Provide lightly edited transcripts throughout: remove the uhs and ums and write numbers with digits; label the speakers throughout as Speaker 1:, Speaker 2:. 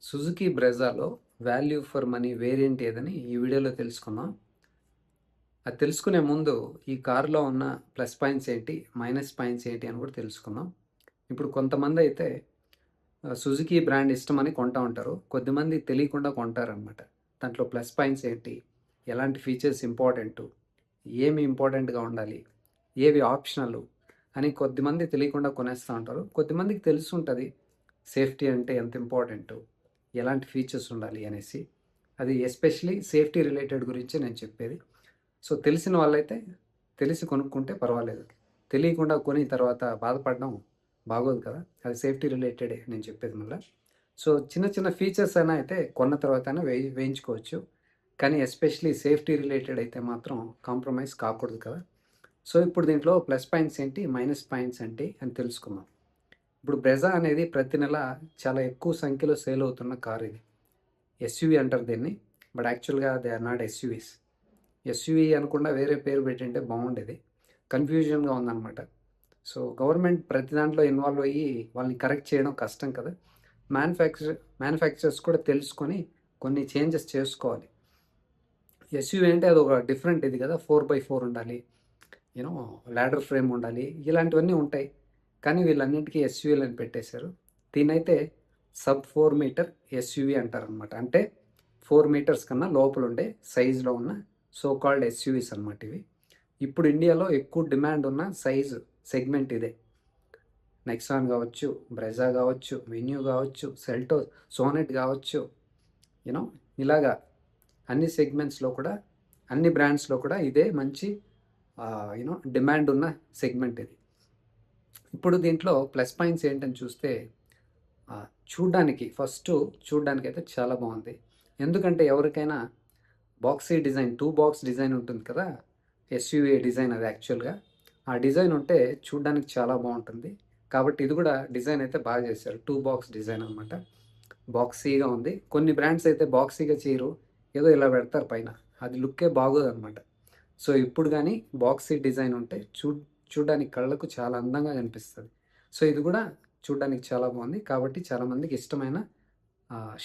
Speaker 1: Suzuki బ్రెజాలో value for money variant ఏదని ఈ వీడియోలో తెలుసుకుందాం. అది తెలుసుకునే ముందు ఈ కారులో ఉన్న ప్లస్ పాయింట్స్ ఏంటి, మైనస్ పాయింట్స్ ఏంటి అని కూడా తెలుసుకుందాం. ఇప్పుడు కొంతమంది అయితే సుజుకి బ్రాండ్ ఇష్టమని కొంటా ఉంటారు. కొద్దిమంది తెలియకుండా కొంటారనమాట. దాంట్లో ప్లస్ పాయింట్స్ ఏంటి, ఎలాంటి ఫీచర్స్ ఇంపార్టెంటు, ఏమి ఇంపార్టెంట్గా ఉండాలి, ఏవి ఆప్షనల్ అని కొద్దిమంది తెలియకుండా కొనేస్తూ ఉంటారు. కొద్దిమందికి తెలిసి ఉంటుంది సేఫ్టీ అంటే ఎంత ఇంపార్టెంటు, ఎలాంటి ఫీచర్స్ ఉండాలి అనేసి. అది ఎస్పెషలీ సేఫ్టీ రిలేటెడ్ గురించి నేను చెప్పేది. సో తెలిసిన వాళ్ళైతే తెలిసి కొనుక్కుంటే పర్వాలేదు. తెలియకుండా కొని తర్వాత బాధపడడం బాగోదు కదా. అది సేఫ్టీ రిలేటెడే నేను చెప్పేది మళ్ళీ. సో చిన్న చిన్న ఫీచర్స్ అయినా అయితే కొన్న తర్వాత వేయించుకోవచ్చు. కానీ ఎస్పెషలీ సేఫ్టీ రిలేటెడ్ అయితే మాత్రం కాంప్రమైజ్ కాకూడదు కదా. సో ఇప్పుడు దీంట్లో ప్లస్ పాయింట్స్ ఏంటి, మైనస్ పాయింట్స్ ఏంటి అని తెలుసుకుందాం. ఇప్పుడు బ్రెజా అనేది ప్రతి నెల చాలా ఎక్కువ సంఖ్యలో సేల్ అవుతున్న కార్ ఇది. ఎస్యూవి అంటారు దీన్ని, బట్ యాక్చువల్గా they are not SUVs. SUV అనకుండా వేరే పేరు పెట్టింటే బాగుండేది. కన్ఫ్యూజన్గా ఉందన్నమాట. సో గవర్నమెంట్ ప్రతి దాంట్లో ఇన్వాల్వ్ అయ్యి వాళ్ళని కరెక్ట్ చేయడం కష్టం కదా. మ్యానుఫ్యాక్చరర్స్ కూడా తెలుసుకొని కొన్ని చేంజెస్ చేసుకోవాలి. ఎస్యూవి అంటే అది ఒక డిఫరెంట్ ఇది కదా, 4x4 ఉండాలి, యూనో ల్యాడర్ ఫ్రేమ్ ఉండాలి, ఇలాంటివన్నీ ఉంటాయి. కానీ వీళ్ళన్నింటికీ ఎస్యూవీలు అని పెట్టేశారు. దీన్నైతే సబ్ 4 మీటర్ ఎస్యూవి అంటారనమాట. అంటే 4 మీటర్స్ కన్నా లోపల ఉండే సైజులో ఉన్న సో కాల్డ్ ఎస్యూవీస్ అనమాట ఇవి. ఇప్పుడు ఇండియాలో ఎక్కువ డిమాండ్ ఉన్న సైజు సెగ్మెంట్ ఇదే. నెక్సాన్ కావచ్చు, బ్రెజా కావచ్చు, వెన్యూ కావచ్చు, సెల్టో, సోనెట్ కావచ్చు, యూనో ఇలాగా అన్ని సెగ్మెంట్స్లో కూడా, అన్ని బ్రాండ్స్లో కూడా ఇదే మంచి డిమాండ్ ఉన్న సెగ్మెంట్ ఇది. ఇప్పుడు దీంట్లో ప్లస్ పాయింట్స్ ఏంటని చూస్తే, చూడ్డానికి అయితే చాలా బాగుంది. ఎందుకంటే ఎవరికైనా బాక్సీ డిజైన్, 2 బాక్స్ డిజైన్ ఉంటుంది కదా, ఎస్యూవీ డిజైన్ అది యాక్చువల్గా. ఆ డిజైన్ ఉంటే చూడ్డానికి చాలా బాగుంటుంది. కాబట్టి ఇది కూడా డిజైన్ అయితే బాగా చేశారు. 2 బాక్స్ డిజైన్ అనమాట. బాక్సీగా ఉంది. కొన్ని బ్రాండ్స్ అయితే బాక్సీగా చేయరు, ఏదో ఇలా పెడతారు పైన, అది లుక్కే బాగోదు అనమాట. సో ఇప్పుడు కానీ బాక్సీ డిజైన్ ఉంటే చూడ్డానికి కళ్ళకు చాలా అందంగా కనిపిస్తుంది. సో ఇది కూడా చూడ్డానికి చాలా బాగుంది. కాబట్టి చాలామందికి ఇష్టమైన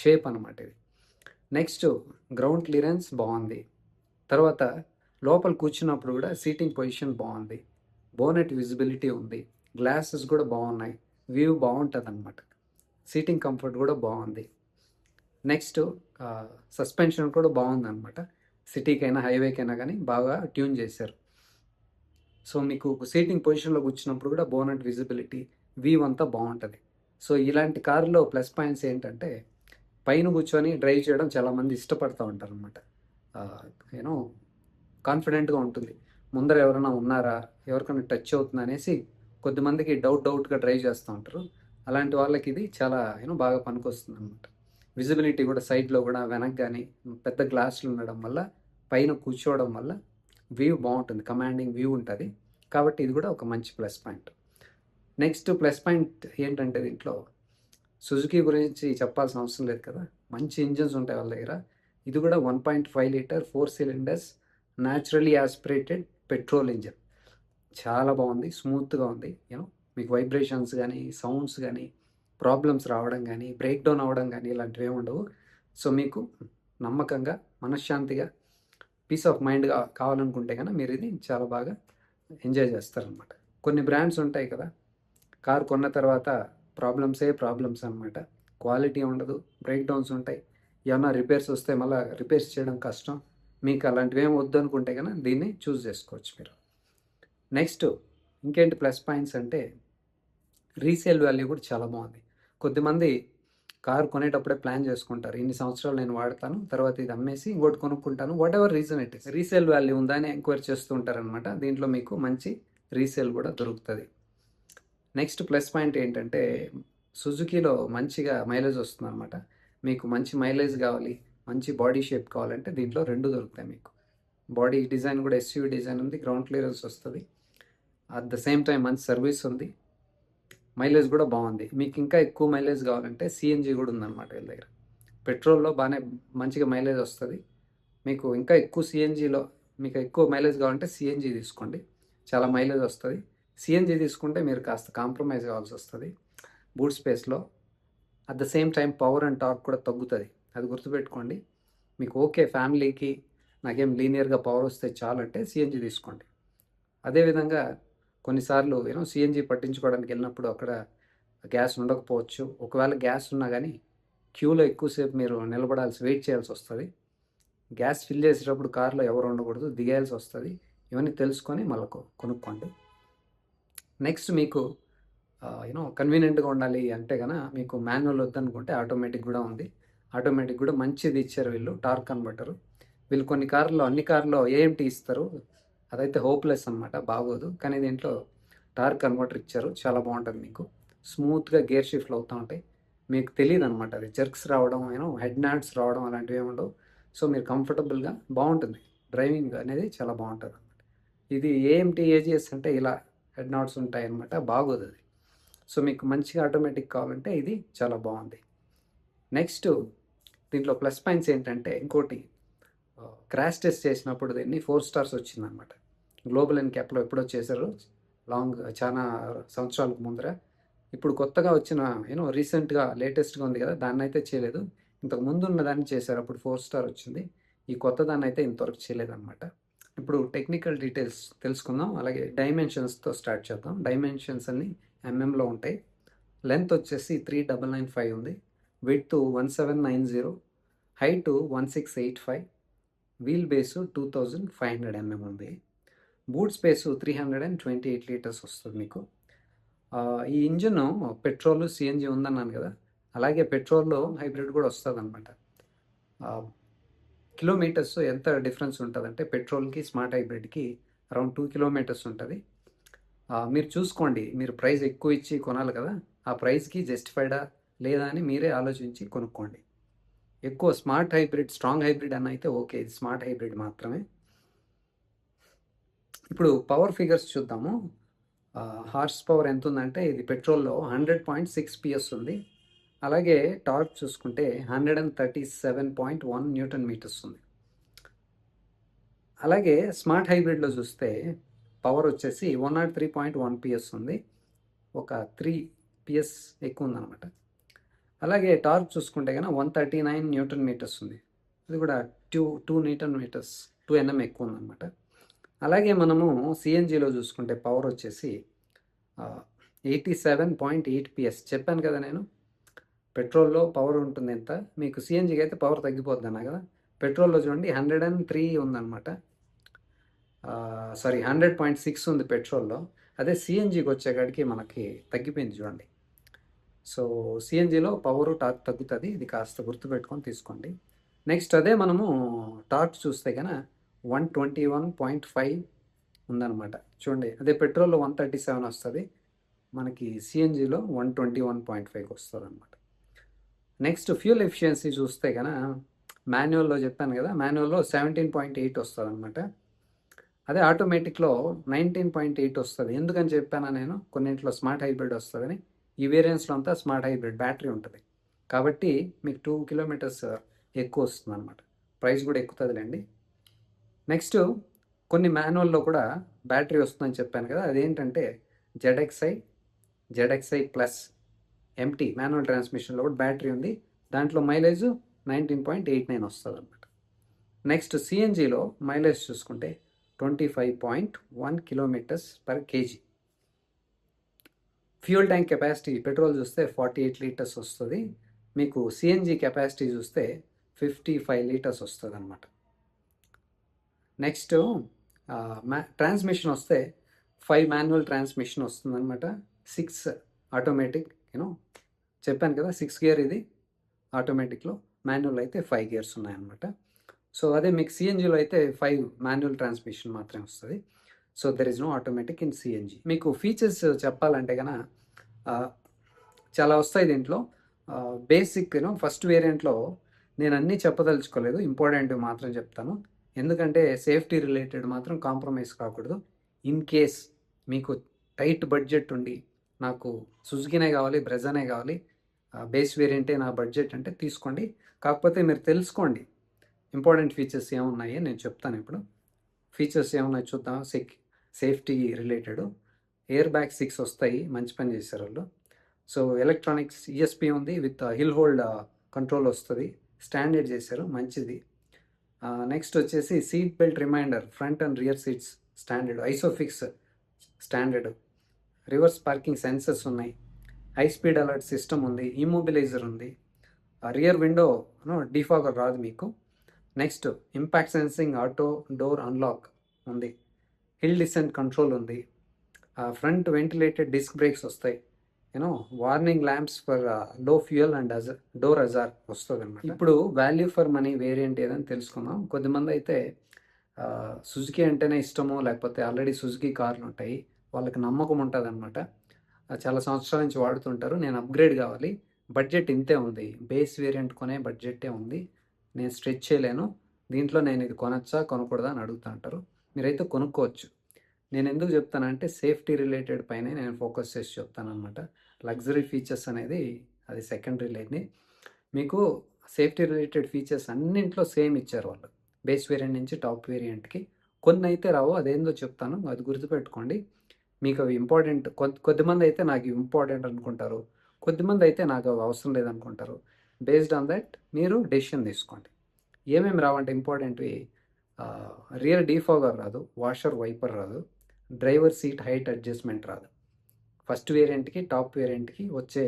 Speaker 1: షేప్ అనమాట ఇది. నెక్స్ట్, గ్రౌండ్ క్లియరెన్స్ బాగుంది. తర్వాత లోపల కూర్చున్నప్పుడు కూడా సీటింగ్ పొజిషన్ బాగుంది. బోనెట్ విజిబిలిటీ ఉంది. గ్లాసెస్ కూడా బాగున్నాయి. వ్యూ బాగుంటుంది అనమాట. సీటింగ్ కంఫర్ట్ కూడా బాగుంది. నెక్స్ట్, సస్పెన్షన్ కూడా బాగుంది అనమాట. సిటీకైనా హైవేకైనా కానీ బాగా ట్యూన్ చేశారు. సో మీకు సీటింగ్ పొజిషన్లో కూర్చున్నప్పుడు కూడా బోనెట్ విజిబిలిటీ, వ్యూ అంతా బాగుంటుంది. సో ఇలాంటి కారులో ప్లస్ పాయింట్స్ ఏంటంటే, పైన కూర్చొని డ్రైవ్ చేయడం చాలామంది ఇష్టపడుతూ ఉంటారు అనమాట. యూనో కాన్ఫిడెంట్గా ఉంటుంది. ముందర ఎవరైనా ఉన్నారా, ఎవరికైనా టచ్ అవుతుంది అనేసి కొద్దిమందికి డౌట్గా డ్రైవ్ చేస్తూ ఉంటారు. అలాంటి వాళ్ళకి ఇది చాలా బాగా పనికొస్తుంది అనమాట. విజిబిలిటీ కూడా సైడ్లో కూడా వెనక్కి కానీ పెద్ద గ్లాసులు ఉండడం వల్ల, పైన కూర్చోవడం వల్ల వ్యూ బాగుంటుంది, కమాండింగ్ వ్యూ ఉంటుంది. కాబట్టి ఇది కూడా ఒక మంచి plus point. Next plus point ఏంటంటే, దీంట్లో సుజుకి గురించి చెప్పాల్సిన అవసరం లేదు కదా, మంచి ఇంజిన్స్ ఉంటాయి వాళ్ళ దగ్గర. ఇది కూడా 1.5 litre 4 cylinders naturally aspirated petrol engine. చాలా బాగుంది, స్మూత్గా ఉంది. మీకు వైబ్రేషన్స్ కానీ, సౌండ్స్ కానీ, ప్రాబ్లమ్స్ రావడం కానీ, బ్రేక్ డౌన్ అవ్వడం కానీ ఇలాంటివి ఏమి ఉండవు. సో మీకు నమ్మకంగా, మనశ్శాంతిగా, పీస్ ఆఫ్ మైండ్గా కావాలనుకుంటే కనుక మీరు ఇది చాలా బాగా ఎంజాయ్ చేస్తారనమాట. కొన్ని బ్రాండ్స్ ఉంటాయి కదా, కార్ కొన్న తర్వాత ప్రాబ్లమ్స్ అనమాట. క్వాలిటీ ఉండదు, బ్రేక్ డౌన్స్ ఉంటాయి, ఏమన్నా రిపేర్స్ వస్తే మళ్ళీ రిపేర్స్ చేయడం కష్టం. మీకు అలాంటివి ఏమి వద్దు అనుకుంటే కనుక దీన్ని చూస్ చేసుకోవచ్చు మీరు. నెక్స్ట్, ఇంకేంటి ప్లస్ పాయింట్స్ అంటే, రీసేల్ వాల్యూ కూడా చాలా బాగుంది. కొద్దిమంది కారు కొనేటప్పుడే ప్లాన్ చేసుకుంటారు, ఇన్ని సంవత్సరాలు నేను వాడతాను, తర్వాత ఇది అమ్మేసి ఇంకోటి కొనుక్కుంటాను, what ever reason it is, resale value ఉందా అని ఎంక్వైరీ చేస్తూ ఉంటారనమాట. దీంట్లో మీకు మంచి రీసేల్ కూడా దొరుకుతుంది. నెక్స్ట్ ప్లస్ పాయింట్ ఏంటంటే, సుజుకీలో మంచిగా మైలేజ్ వస్తుంది అనమాట. మీకు మంచి మైలేజ్ కావాలి, మంచి బాడీ షేప్ కావాలంటే దీంట్లో రెండు దొరుకుతాయి మీకు. బాడీ డిజైన్ కూడా ఎస్యూవీ డిజైన్ ఉంది, గ్రౌండ్ క్లియరెన్స్ వస్తుంది, అట్ ద సేమ్ టైం మంచి సర్వీస్ ఉంది, మైలేజ్ కూడా బాగుంది. మీకు ఇంకా ఎక్కువ మైలేజ్ కావాలంటే సిఎన్జి కూడా ఉందన్నమాట వీళ్ళ దగ్గర. పెట్రోల్లో బాగానే మంచిగా మైలేజ్ వస్తుంది. మీకు ఇంకా ఎక్కువ సిఎన్జిలో మీకు ఎక్కువ మైలేజ్ కావాలంటే సిఎన్జి తీసుకోండి, చాలా మైలేజ్ వస్తుంది. సిఎన్జి తీసుకుంటే మీరు కాస్త కాంప్రమైజ్ కావాల్సి వస్తుంది బూట్ స్పేస్లో. At the same time power and torque కూడా తగ్గుతుంది. అది గుర్తుపెట్టుకోండి. మీకు ఓకే ఫ్యామిలీకి నాకేం లీనియర్గా పవర్ వస్తే చాలంటే సిఎన్జి తీసుకోండి. అదేవిధంగా కొన్నిసార్లు సిఎన్జి పట్టించుకోవడానికి వెళ్ళినప్పుడు అక్కడ గ్యాస్ ఉండకపోవచ్చు. ఒకవేళ గ్యాస్ ఉన్నా కానీ క్యూలో ఎక్కువసేపు మీరు వెయిట్ చేయాల్సి వస్తుంది. గ్యాస్ ఫిల్ చేసేటప్పుడు కార్లో ఎవరు ఉండకూడదు, దిగేయాల్సి వస్తుంది. ఇవన్నీ తెలుసుకొని మళ్ళీ కొనుక్కోండి. నెక్స్ట్ మీకు కన్వీనియంట్గా ఉండాలి అంటే కనుక మీకు మాన్యువల్ వద్దనుకుంటే ఆటోమేటిక్ కూడా ఉంది. ఆటోమేటిక్ కూడా మంచిది ఇచ్చారు వీళ్ళు, టార్క్ కన్వర్టర్. వీళ్ళు కొన్ని కార్లో అన్ని కార్లో ఏఎంటీ ఇస్తారు, అదైతే హోప్లెస్ అనమాట, బాగోదు. కానీ దీంట్లో టార్క్ కన్వర్టర్ ఇచ్చారు, చాలా బాగుంటుంది. మీకు స్మూత్గా గేర్ షిఫ్ట్లు అవుతూ ఉంటాయి. మీకు తెలియదు అనమాట, అది జర్క్స్ రావడం హెడ్ నాట్స్ రావడం అలాంటివి ఏమి ఉండవు. సో మీరు కంఫర్టబుల్గా బాగుంటుంది, డ్రైవింగ్ అనేది చాలా బాగుంటుంది అనమాట. ఇది ఏఎంటీ ఏజిఎస్ అంటే ఇలా హెడ్ నాట్స్ ఉంటాయి అనమాట, బాగోదు అది. సో మీకు మంచిగా ఆటోమేటిక్ కావాలంటే ఇది చాలా బాగుంది. నెక్స్ట్ దీంట్లో ప్లస్ పాయింట్స్ ఏంటంటే ఇంకోటి, క్రాష్ టెస్ట్ చేసినప్పుడు దీన్ని 4 స్టార్స్ వచ్చిందనమాట. గ్లోబల్ ఎన్క్యాప్లో ఎప్పుడో చేశారు, చాలా సంవత్సరాలకు ముందర. ఇప్పుడు కొత్తగా వచ్చిన రీసెంట్గా లేటెస్ట్గా ఉంది కదా, దాన్ని అయితే చేయలేదు. ఇంతకు ముందు ఉన్న దాన్ని చేశారు, అప్పుడు 4 స్టార్ వచ్చింది. ఈ కొత్త దాన్ని అయితే ఇంతవరకు చేయలేదన్నమాట. ఇప్పుడు టెక్నికల్ డీటెయిల్స్ తెలుసుకుందాం, అలాగే డైమెన్షన్స్తో స్టార్ట్ చేద్దాం. డైమెన్షన్స్ అన్ని ఎంఎంలో ఉంటాయి. లెంత్ వచ్చేసి 3995 ఉంది, width 1790, height 1685, wheel base 2500 mm ఉంది. బూట్ స్పేసు 328 లీటర్స్ వస్తుంది మీకు. ఈ ఇంజిన్ పెట్రోల్ సిఎన్జి ఉందన్నాను కదా, అలాగే పెట్రోల్లో హైబ్రిడ్ కూడా వస్తుంది అనమాట. కిలోమీటర్స్ ఎంత డిఫరెన్స్ ఉంటుందంటే పెట్రోల్కి స్మార్ట్ హైబ్రిడ్కి అరౌండ్ 2 కిలోమీటర్స్ ఉంటుంది. మీరు చూసుకోండి, మీరు ప్రైస్ ఎక్కువ ఇచ్చి కొనాలి కదా, ఆ ప్రైస్కి జస్టిఫైడా లేదా అని మీరే ఆలోచించి కొనుక్కోండి. ఎక్కువ స్మార్ట్ హైబ్రిడ్, స్ట్రాంగ్ హైబ్రిడ్ అని అయితే ఓకే, ఇది స్మార్ట్ హైబ్రిడ్ మాత్రమే. ఇప్పుడు పవర్ ఫిగర్స్ చూద్దాము. హార్స్ పవర్ ఎంత ఉందంటే ఇది పెట్రోల్లో 100.6 PS ఉంది. అలాగే టార్క్ చూసుకుంటే 137.1 న్యూటన్ మీటర్స్ ఉంది. అలాగే స్మార్ట్ హైబ్రిడ్లో చూస్తే పవర్ వచ్చేసి 103.1 PS ఉంది, ఒక 3 PS ఎక్కువ ఉందన్నమాట. అలాగే టార్క్ చూసుకుంటే కనుక 139 న్యూటన్ మీటర్స్ ఉంది, అది కూడా 2 న్యూటన్ మీటర్స్, 2 NM ఎక్కువ ఉందన్నమాట. అలాగే మనము సిఎన్జిలో చూసుకుంటే పవర్ వచ్చేసి 87.8 PS. చెప్పాను కదా నేను, పెట్రోల్లో పవర్ ఉంటుంది ఎంత, మీకు సిఎన్జికి అయితే పవర్ తగ్గిపోద్ది అన్నా కదా. పెట్రోల్లో చూడండి 103 ఉందన్నమాట, 100.6 ఉంది పెట్రోల్లో. అదే సిఎన్జికి వచ్చేకాడికి మనకి తగ్గిపోయింది చూడండి. సో సిఎన్జిలో పవర్ టార్క్ తగ్గుతుంది, ఇది కాస్త గుర్తుపెట్టుకొని తీసుకోండి. నెక్స్ట్ అదే మనము టార్క్ చూస్తే కనుక 121.5 ఉందన్నమాట చూడండి. అదే పెట్రోల్లో 137 వస్తుంది, మనకి సిఎన్జిలో 121.5 వస్తుంది అనమాట. నెక్స్ట్ ఫ్యూల్ ఎఫిషియన్సీ చూస్తే కనుక మాన్యువల్లో చెప్పాను కదా, మాన్యువల్లో 17.8 వస్తుంది అనమాట. అదే ఆటోమేటిక్లో 19.8 వస్తుంది. ఎందుకని చెప్పానా నేను, కొన్నింటిలో స్మార్ట్ హైబ్రిడ్ వస్తుందని. ఈ వేరియంట్స్లో అంతా స్మార్ట్ హైబ్రిడ్ బ్యాటరీ ఉంటుంది కాబట్టి మీకు 2 కిలోమీటర్స్ ఎక్కువ వస్తుంది అనమాట, ప్రైస్ కూడా ఎక్కుతుందిలేండి. నెక్స్ట్ కొన్ని మాన్యువల్లో కూడా బ్యాటరీ వస్తుందని చెప్పాను కదా, అదేంటంటే జెడ్ఎక్స్ఐ ప్లస్ ఎంటీ మాన్యువల్ ట్రాన్స్మిషన్లో కూడా బ్యాటరీ ఉంది, దాంట్లో మైలేజ్ 19.89 వస్తుంది అనమాట. నెక్స్ట్ సిఎన్జిలో మైలేజ్ చూసుకుంటే 25.1 kilometres per KG. Fuel tank capacity petrol చూస్తే 48 లీటర్స్ వస్తుంది, మీకు సిఎన్జి కెపాసిటీ చూస్తే 55 లీటర్స్ వస్తుంది అనమాట. నెక్స్ట్ ట్రాన్స్మిషన్ వస్తే 5 మాన్యువల్ ట్రాన్స్మిషన్ వస్తుంది అనమాట, 6 ఆటోమేటిక్. చెప్పాను కదా 6 గేర్ ఇది ఆటోమేటిక్లో, మాన్యువల్ అయితే 5 గేర్స్ ఉన్నాయన్నమాట. సో అదే మీకు సిఎన్జిలో అయితే 5 మాన్యువల్ ట్రాన్స్మిషన్ మాత్రమే వస్తుంది. So there is no automatic in CNG. మీకు ఫీచర్స్ చెప్పాలంటే కనుక చాలా వస్తాయి దీంట్లో. బేసిక్ ఫస్ట్ వేరియంట్లో నేను అన్నీ చెప్పదలుచుకోలేదు, ఇంపార్టెంట్ మాత్రం చెప్తాను. ఎందుకంటే సేఫ్టీ రిలేటెడ్ మాత్రం కాంప్రమైజ్ కాకూడదు. ఇన్ కేస్ మీకు టైట్ బడ్జెట్ ఉండి నాకు సుజుకినే కావాలి, బ్రెజానే కావాలి, బేస్ వేరియంటే నా బడ్జెట్ అంటే తీసుకోండి. కాకపోతే మీరు తెలుసుకోండి ఇంపార్టెంట్ ఫీచర్స్ ఏమున్నాయి నేను చెప్తాను. ఇప్పుడు ఫీచర్స్ ఏమున్నాయి చూద్దాం. సేఫ్టీ రిలేటెడ్ ఎయిర్ బ్యాగ్ 6 వస్తాయి, మంచి పని చేశారు వాళ్ళు. సో ఎలక్ట్రానిక్స్ ఈఎస్పి ఉంది, విత్ హిల్ హోల్డ్ కంట్రోల్ వస్తుంది, స్టాండర్డ్ చేశారు, మంచిది. నెక్స్ట్ వచ్చేసి seat belt reminder, front and rear seats standard, isofix standard, reverse parking sensors ఉన్నాయి, హై స్పీడ్ అలర్ట్ సిస్టమ్ ఉంది, ఇమోబిలైజర్ ఉంది, రియర్ విండో డిఫాగర్ రాదు మీకు. Next impact sensing auto door unlock ఉంది, హిల్ డిసెంట్ కంట్రోల్ ఉంది, front ventilated disc brakes వస్తాయి, warning lamps for low fuel and door ajar వస్తుంది అనమాట. ఇప్పుడు వాల్యూ ఫర్ మనీ వేరియంట్ ఏదని తెలుసుకుందాం. కొద్దిమంది అయితే సుజుకి అంటేనే ఇష్టమో, లేకపోతే ఆల్రెడీ సుజుకి కార్లు ఉంటాయి, వాళ్ళకి నమ్మకం ఉంటుంది అనమాట, చాలా సంవత్సరాల నుంచి వాడుతుంటారు. నేను అప్గ్రేడ్ కావాలి, బడ్జెట్ ఇంతే ఉంది, బేస్ వేరియంట్ కొనే బడ్జెట్టే ఉంది, నేను స్ట్రెచ్ చేయలేను, దీంట్లో నేను ఇది కొనొచ్చా కొనకూడదా అని అడుగుతూ ఉంటారు. మీరైతే కొనుక్కోవచ్చు. నేను ఎందుకు చెప్తానంటే సేఫ్టీ రిలేటెడ్ పైనే నేను ఫోకస్ చేసి చెప్తాను అనమాట. లగ్జరీ ఫీచర్స్ అనేది అది సెకండరీ లేని, మీకు సేఫ్టీ రిలేటెడ్ ఫీచర్స్ అన్నింట్లో సేమ్ ఇచ్చారు వాళ్ళు, బేస్ వేరియంట్ నుంచి టాప్ వేరియంట్కి. కొన్ని అయితే రావు, అదేందో చెప్తాను, అది గుర్తుపెట్టుకోండి. మీకు అవి ఇంపార్టెంట్, కొద్దిమంది అయితే నాకు ఇంపార్టెంట్ అనుకుంటారు, కొద్దిమంది అయితే నాకు అవి అవసరం లేదనుకుంటారు. బేస్డ్ ఆన్ దట్ మీరు డెసిషన్ తీసుకోండి. ఏమేమి రావంటే ఇంపార్టెంట్వి, రియర్ డీఫాగర్ రాదు, వాషర్ వైపర్ రాదు, డ్రైవర్ సీట్ హైట్ అడ్జస్ట్మెంట్ రాదు. ఫస్ట్ వేరియంట్కి టాప్ వేరియంట్కి వచ్చే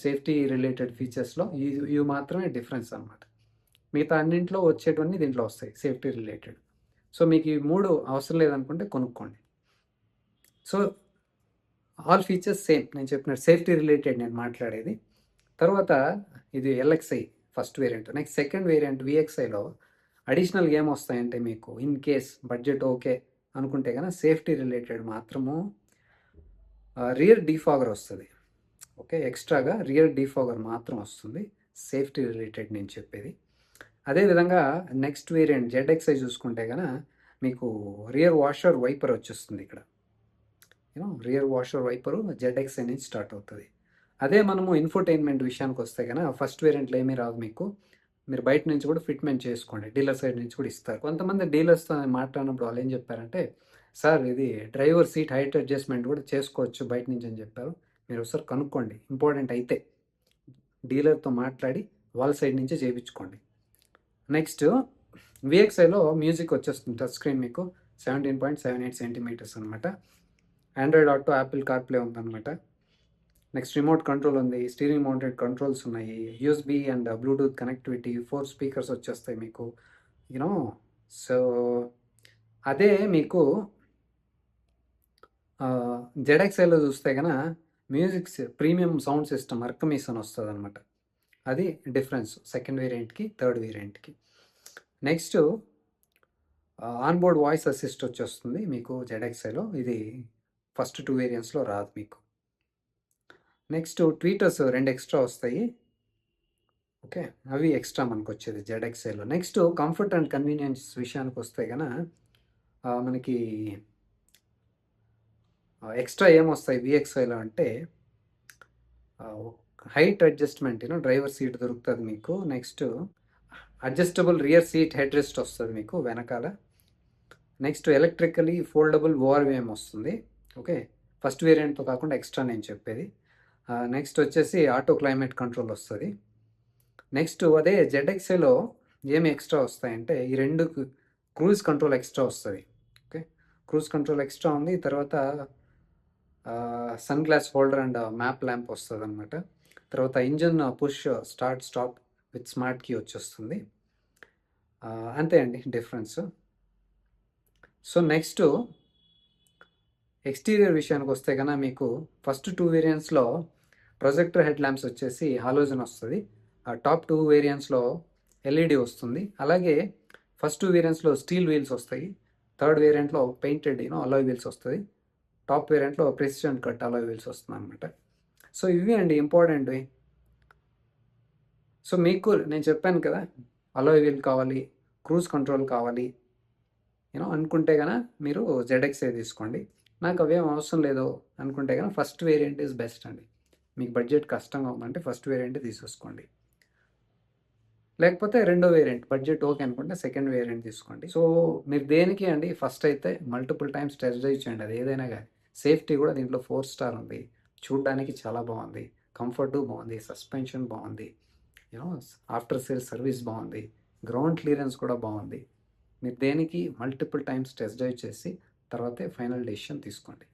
Speaker 1: సేఫ్టీ రిలేటెడ్ ఫీచర్స్లో ఇవి మాత్రమే డిఫరెన్స్ అనమాట. మిగతా అన్నింట్లో వచ్చేటివన్నీ దీంట్లో వస్తాయి సేఫ్టీ రిలేటెడ్. సో మీకు ఈ 3 అవసరం లేదనుకుంటే కొనుక్కోండి. సో ఆల్ ఫీచర్స్ సేమ్, నేను చెప్పినట్టు సేఫ్టీ రిలేటెడ్ నేను మాట్లాడేది. తర్వాత ఇది LXI first variant. Next second variant విఎక్స్ఐలో అడిషనల్ ఏం వస్తాయంటే, మీకు ఇన్ కేస్ బడ్జెట్ ఓకే అనుకుంటే కనుక సేఫ్టీ రిలేటెడ్ మాత్రము రియర్ డీఫాగర్ వస్తుంది. ఓకే, ఎక్స్ట్రాగా రియర్ డీఫాగర్ మాత్రం వస్తుంది, సేఫ్టీ రిలేటెడ్ నేను చెప్పేది. అదేవిధంగా నెక్స్ట్ వేరియంట్ జెడ్ఎక్స్ఐ చూసుకుంటే కనుక మీకు రియర్ వాషర్ వైపర్ వచ్చేస్తుంది ఇక్కడ. రియర్ వాషర్ వైపరు జెడ్ఎక్స్ఐ నుంచి స్టార్ట్ అవుతుంది. అదే మనము ఇన్ఫోటైన్మెంట్ విషయానికి వస్తే కనుక ఫస్ట్ వేరియంట్లో ఏమీ రాదు మీకు, మీరు బయట నుంచి కూడా ఫిట్మెంట్ చేసుకోండి, డీలర్ సైడ్ నుంచి కూడా ఇస్తారు. కొంతమంది డీలర్స్తో మాట్లాడినప్పుడు వాళ్ళు ఏం చెప్పారంటే, సార్ ఇది డ్రైవర్ సీట్ హైట్ అడ్జస్ట్మెంట్ కూడా చేసుకోవచ్చు బయట నుంచి అని చెప్పారు. మీరు ఒకసారి కనుక్కోండి, ఇంపార్టెంట్ అయితే డీలర్తో మాట్లాడి వాళ్ళ సైడ్ నుంచే చేయించుకోండి. నెక్స్ట్ విఎక్స్ఐలో మ్యూజిక్ వచ్చేస్తుంది, టచ్ స్క్రీన్ మీకు 17.78 సెంటీమీటర్స్ అనమాట. ఆండ్రాయిడ్ ఆటో, యాపిల్ కార్ప్లే ఉందన్నమాట. నెక్స్ట్ రిమోట్ కంట్రోల్ ఉంది, స్టీరింగ్ మౌంటెడ్ కంట్రోల్స్ ఉన్నాయి, USB and Bluetooth connectivity, 4 speakers వచ్చేస్తాయి మీకు. సో అదే మీకు జెడ్ఎక్స్ఐలో చూస్తే కనుక musics premium sound system Arkamys అని వస్తుంది అనమాట. అది డిఫరెన్స్ సెకండ్ వేరియంట్కి థర్డ్ వేరియంట్కి. నెక్స్ట్ ఆన్బోర్డ్ వాయిస్ అసిస్ట్ వచ్చేస్తుంది మీకు జెడ్ఎక్స్ఐలో, ఇది ఫస్ట్ 2 వేరియంట్స్లో రాదు మీకు. నెక్స్ట్ ట్వీటర్స్ 2 ఎక్స్ట్రా వస్తాయి. ఓకే, అవి ఎక్స్ట్రా మనకు వచ్చేది జెడ్ఎక్స్ఐలో. నెక్స్ట్ కంఫర్ట్ అండ్ కన్వీనియన్స్ విషయానికి వస్తే కనుక మనకి ఎక్స్ట్రా ఏమొస్తాయి విఎక్స్ఐలో అంటే, హైట్ అడ్జస్ట్మెంట్ డ్రైవర్ సీట్ దొరుకుతుంది మీకు. Next adjustable rear seat head rest వస్తుంది మీకు వెనకాల. నెక్స్ట్ ఎలక్ట్రికలీ ఫోల్డబుల్ ఓఆర్విఎం వస్తుంది. ఓకే, ఫస్ట్ వేరియంట్తో కాకుండా ఎక్స్ట్రా నేను చెప్పేది. నెక్స్ట్ వచ్చేసి ఆటో క్లైమేట్ కంట్రోల్ వస్తుంది. నెక్స్ట్ అదే జెడ్ఎక్స్ఐలో ఏమి ఎక్స్ట్రా వస్తాయంటే, ఈ 2 క్రూజ్ కంట్రోల్ ఎక్స్ట్రా వస్తుంది. ఓకే, క్రూజ్ కంట్రోల్ ఎక్స్ట్రా ఉంది. తర్వాత sun glass holder and map lamp వస్తుంది అనమాట. తర్వాత engine push start stop with smart key వచ్చేస్తుంది. అంతే అండి డిఫరెన్స్. సో నెక్స్ట్ ఎక్స్టీరియర్ విషయానికి వస్తే కనుక మీకు ఫస్ట్ 2 వేరియంట్స్లో ప్రొజెక్టర్ హెడ్ ల్యాంప్స్ వచ్చేసి హాలోజన్ వస్తుంది. టాప్ 2 వేరియంట్స్లో ఎల్ఈడి వస్తుంది. అలాగే ఫస్ట్ 2 వేరియంట్స్లో స్టీల్ వీల్స్ వస్తాయి, థర్డ్ వేరియంట్లో పెయింటెడ్ అలాయ్ వీల్స్ వస్తుంది, టాప్ వేరియంట్లో ప్రెసిషన్ కట్ అలాయ్ వీల్స్ వస్తుంది అనమాట. సో ఇవి అండి ఇంపార్టెంట్వి. సో మీకు నేను చెప్పాను కదా, అలాయ్ వీల్ కావాలి, క్రూజ్ కంట్రోల్ కావాలి అనుకుంటే కనుక మీరు జెడ్ఎక్స్ఐ తీసుకోండి. నాకు అవేం అవసరం లేదు అనుకుంటే కనుక ఫస్ట్ వేరియంట్ ఈజ్ బెస్ట్ అండి. మీకు బడ్జెట్ కష్టంగా ఉందంటే ఫస్ట్ వేరియంట్ తీసేసుకోండి. లేకపోతే రెండో వేరియంట్ బడ్జెట్ ఓకే అనుకుంటే సెకండ్ వేరియంట్ తీసుకోండి. సో మీరు దేనికి అండి ఫస్ట్ అయితే మల్టిపుల్ టైమ్స్ టెస్ట్ డ్రైవ్ చేయండి, అది ఏదైనా కానీ. సేఫ్టీ కూడా దీంట్లో 4 స్టార్ ఉంది, చూడ్డానికి చాలా బాగుంది. కంఫర్టు బాగుంది. సస్పెన్షన్ బాగుంది. యూనో ఆఫ్టర్ సేల్ సర్వీస్ బాగుంది. గ్రౌండ్ క్లియరెన్స్ కూడా బాగుంది. మీరు దేనికి మల్టిపుల్ టైమ్స్ టెస్ట్ డ్రైవ్ చేసి తర్వాతే ఫైనల్ డెసిషన్ తీసుకోండి.